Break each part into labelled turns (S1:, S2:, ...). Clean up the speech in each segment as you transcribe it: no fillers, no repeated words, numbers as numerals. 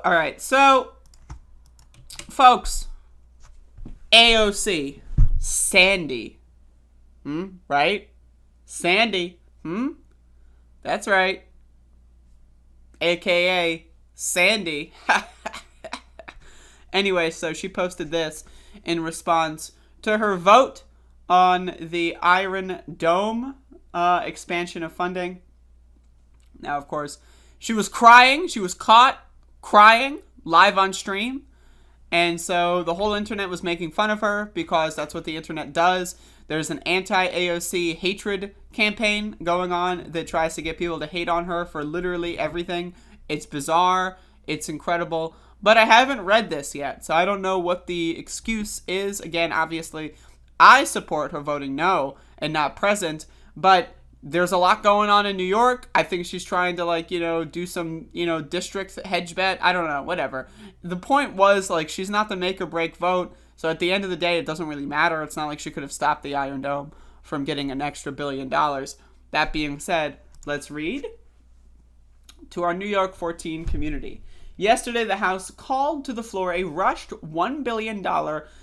S1: All right, so, folks, AOC, Sandy, right? Sandy, that's right, aka Sandy. Anyway, so she posted this in response to her vote on the Iron Dome expansion of funding. Now, of course, she was crying. She was caught crying live on stream. And so the whole internet was making fun of her because that's what the internet does. There's an anti-AOC hatred campaign going on that tries to get people to hate on her for literally everything. It's bizarre. It's incredible. But I haven't read this yet, so I don't know what the excuse is. Again, obviously, I support her voting no and not present, but there's a lot going on in New York. I think she's trying to, do some, district hedge bet. I don't know, whatever. The point was, she's not the make or break vote, so at the end of the day, it doesn't really matter. It's not like she could have stopped the Iron Dome from getting an extra $1 billion. That being said, let's read to our New York 14 community. Yesterday, the House called to the floor a rushed $1 billion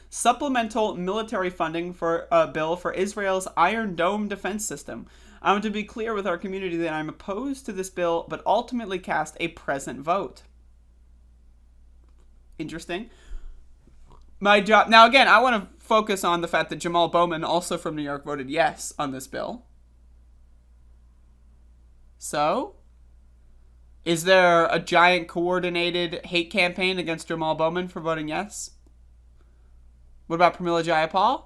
S1: supplemental military funding for a bill for Israel's Iron Dome defense system. I want to be clear with our community that I'm opposed to this bill, but ultimately cast a present vote. Interesting. My job... Now, again, I want to focus on the fact that Jamal Bowman, also from New York, voted yes on this bill. So... is there a giant coordinated hate campaign against Jamal Bowman for voting yes? What about Pramila Jayapal?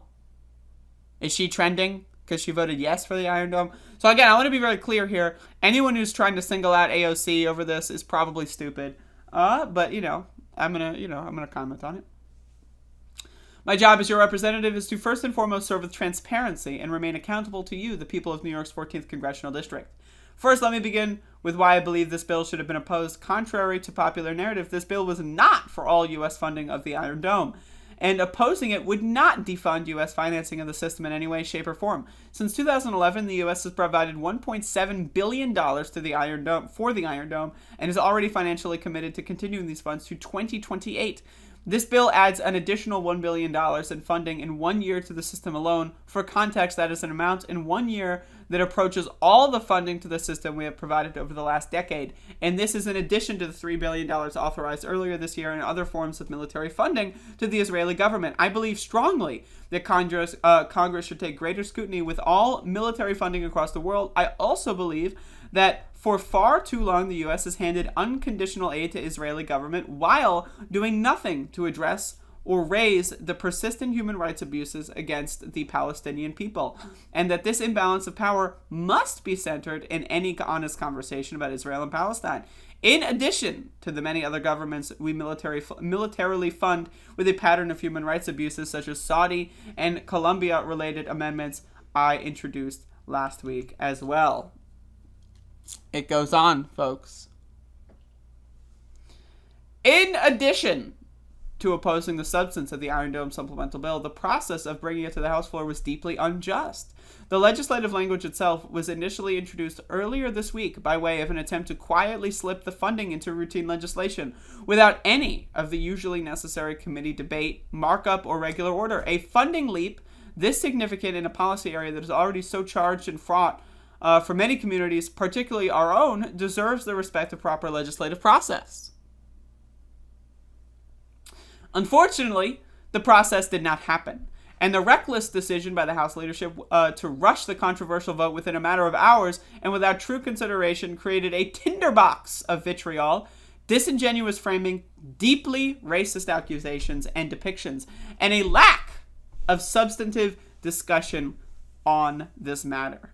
S1: Is she trending because she voted yes for the Iron Dome? So again, I want to be very clear here. Anyone who's trying to single out AOC over this is probably stupid. But I'm gonna comment on it. My job as your representative is to first and foremost serve with transparency and remain accountable to you, the people of New York's 14th Congressional District. First, let me begin with why I believe this bill should have been opposed. Contrary to popular narrative, this bill was not for all U.S. funding of the Iron Dome, and opposing it would not defund U.S. financing of the system in any way, shape, or form. Since 2011, the U.S. has provided $1.7 billion to the Iron Dome for the Iron Dome and is already financially committed to continuing these funds to 2028. This bill adds an additional $1 billion in funding in 1 year to the system alone. For context, that is an amount in 1 year that approaches all the funding to the system we have provided over the last decade. And this is in addition to the $3 billion authorized earlier this year in other forms of military funding to the Israeli government. I believe strongly that Congress should take greater scrutiny with all military funding across the world. I also believe that for far too long, the U.S. has handed unconditional aid to Israeli government while doing nothing to address or raise the persistent human rights abuses against the Palestinian people, and that this imbalance of power must be centered in any honest conversation about Israel and Palestine. In addition to the many other governments we militarily fund with a pattern of human rights abuses, such as Saudi and Colombia-related amendments I introduced last week as well. It goes on, folks. In addition to opposing the substance of the Iron Dome supplemental bill, the process of bringing it to the House floor was deeply unjust. The legislative language itself was initially introduced earlier this week by way of an attempt to quietly slip the funding into routine legislation without any of the usually necessary committee debate, markup, or regular order. A funding leap this significant in a policy area that is already so charged and fraught for many communities, particularly our own, deserves the respect of proper legislative process. Unfortunately, the process did not happen, and the reckless decision by the House leadership to rush the controversial vote within a matter of hours and without true consideration created a tinderbox of vitriol, disingenuous framing, deeply racist accusations and depictions, and a lack of substantive discussion on this matter.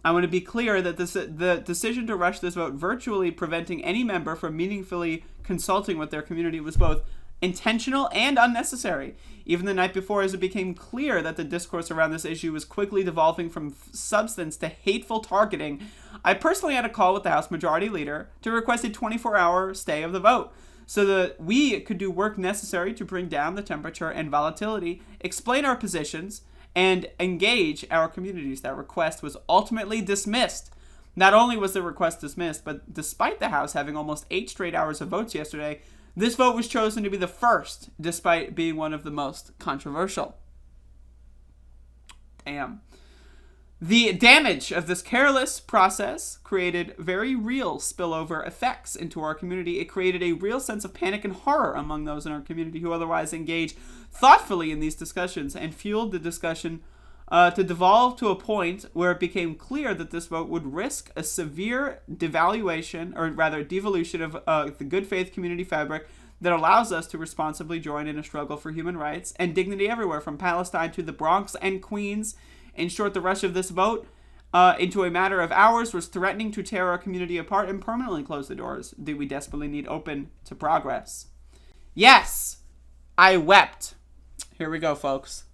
S1: I want to be clear that the decision to rush this vote, virtually preventing any member from meaningfully consulting with their community, was both intentional and unnecessary. Even the night before, as it became clear that the discourse around this issue was quickly devolving from substance to hateful targeting, I personally had a call with the House Majority Leader to request a 24-hour stay of the vote so that we could do work necessary to bring down the temperature and volatility, explain our positions, and engage our communities. That request was ultimately dismissed. Not only was the request dismissed, but despite the House having almost 8 straight hours of votes yesterday, This vote was chosen to be the first, despite being one of the most controversial. Damn. The damage of this careless process created very real spillover effects into our community. It created a real sense of panic and horror among those in our community who otherwise engage thoughtfully in these discussions, and fueled the discussion to devolve to a point where it became clear that this vote would risk a severe devolution of the good faith community fabric that allows us to responsibly join in a struggle for human rights and dignity everywhere, from Palestine to the Bronx and Queens. In short, the rush of this vote into a matter of hours was threatening to tear our community apart and permanently close the doors that we desperately need open to progress. Yes, I wept. Here we go, folks.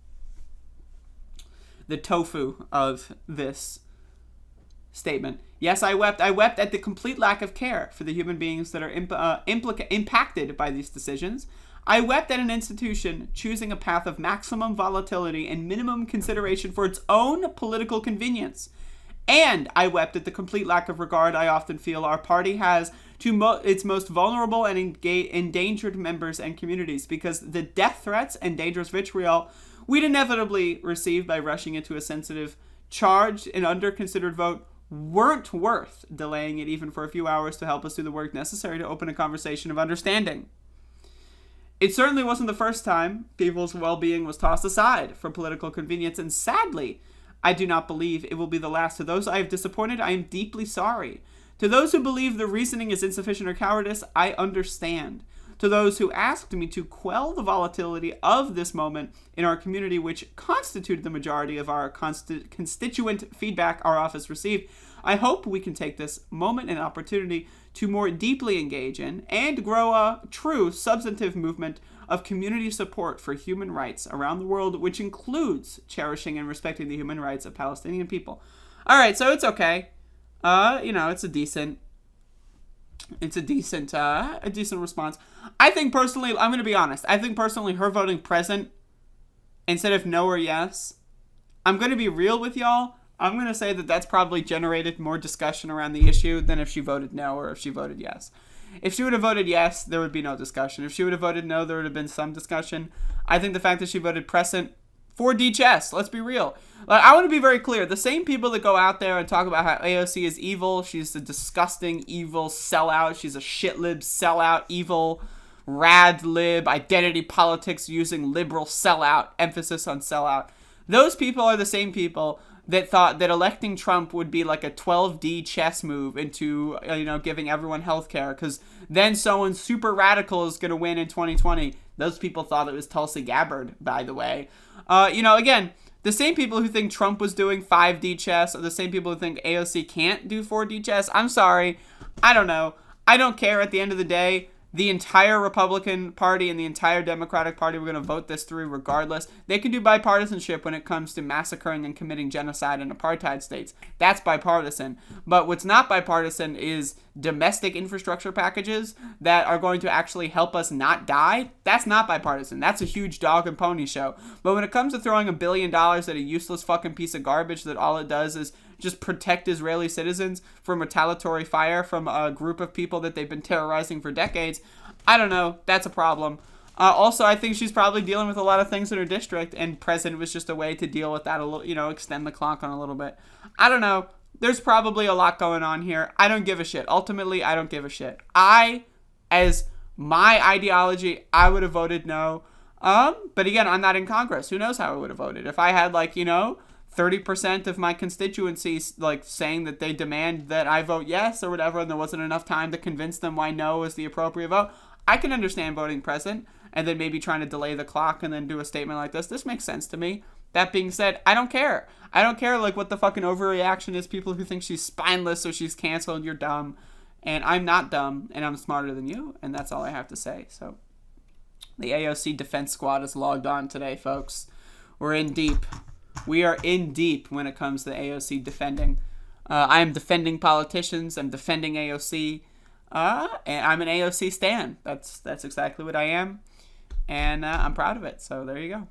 S1: The tofu of this statement. Yes, I wept. I wept at the complete lack of care for the human beings that are impacted by these decisions. I wept at an institution choosing a path of maximum volatility and minimum consideration for its own political convenience. And I wept at the complete lack of regard I often feel our party has to its most vulnerable and endangered members and communities, because the death threats and dangerous vitriol we'd inevitably receive by rushing into a sensitive, charged, and under-considered vote weren't worth delaying it even for a few hours to help us do the work necessary to open a conversation of understanding. It certainly wasn't the first time people's well-being was tossed aside for political convenience, and sadly, I do not believe it will be the last. To those I have disappointed, I am deeply sorry. To those who believe the reasoning is insufficient or cowardice, I understand. To those who asked me to quell the volatility of this moment in our community, which constituted the majority of our constituent feedback our office received, I hope we can take this moment and opportunity to more deeply engage in and grow a true substantive movement of community support for human rights around the world, which includes cherishing and respecting the human rights of Palestinian people. All right, so it's okay. It's a decent response. I think personally, I'm going to be honest. I think personally her voting present instead of no or yes, I'm going to be real with y'all. I'm going to say that that's probably generated more discussion around the issue than if she voted no or if she voted yes. If she would have voted yes, there would be no discussion. If she would have voted no, there would have been some discussion. I think the fact that she voted present for DHS, let's be real. I want to be very clear. The same people that go out there and talk about how AOC is evil, she's a disgusting, evil sellout, she's a shitlib sellout, evil, rad lib, identity politics using liberal sellout, emphasis on sellout. Those people are the same people that thought that electing Trump would be like a 12D chess move into, giving everyone health care, because then someone super radical is going to win in 2020. Those people thought it was Tulsi Gabbard, by the way. Again, the same people who think Trump was doing 5D chess are the same people who think AOC can't do 4D chess. I'm sorry. I don't know. I don't care. At the end of the day, the entire Republican Party and the entire Democratic Party were going to vote this through regardless. They can do bipartisanship when it comes to massacring and committing genocide in apartheid states. That's bipartisan. But what's not bipartisan is domestic infrastructure packages that are going to actually help us not die. That's not bipartisan. That's a huge dog and pony show. But when it comes to throwing $1 billion at a useless fucking piece of garbage that all it does is just protect Israeli citizens from retaliatory fire from a group of people that they've been terrorizing for decades, I don't know. That's a problem. Also, I think she's probably dealing with a lot of things in her district, and president was just a way to deal with that a little, extend the clock on a little bit. I don't know. There's probably a lot going on here. I don't give a shit. Ultimately, I don't give a shit. As my ideology, I would have voted no. But again, I'm not in Congress. Who knows how I would have voted? If I had 30% of my constituency saying that they demand that I vote yes or whatever, and there wasn't enough time to convince them why no is the appropriate vote, I can understand voting present and then maybe trying to delay the clock and then do a statement like this. This makes sense to me. That being said, I don't care. I don't care what the fucking overreaction is. People who think she's spineless so she's canceled, you're dumb. And I'm not dumb, and I'm smarter than you, and that's all I have to say. So the AOC Defense Squad is logged on today, folks. We're in deep. We are in deep when it comes to AOC defending. I am defending politicians. I'm defending AOC. And I'm an AOC stan. That's exactly what I am. And I'm proud of it. So there you go.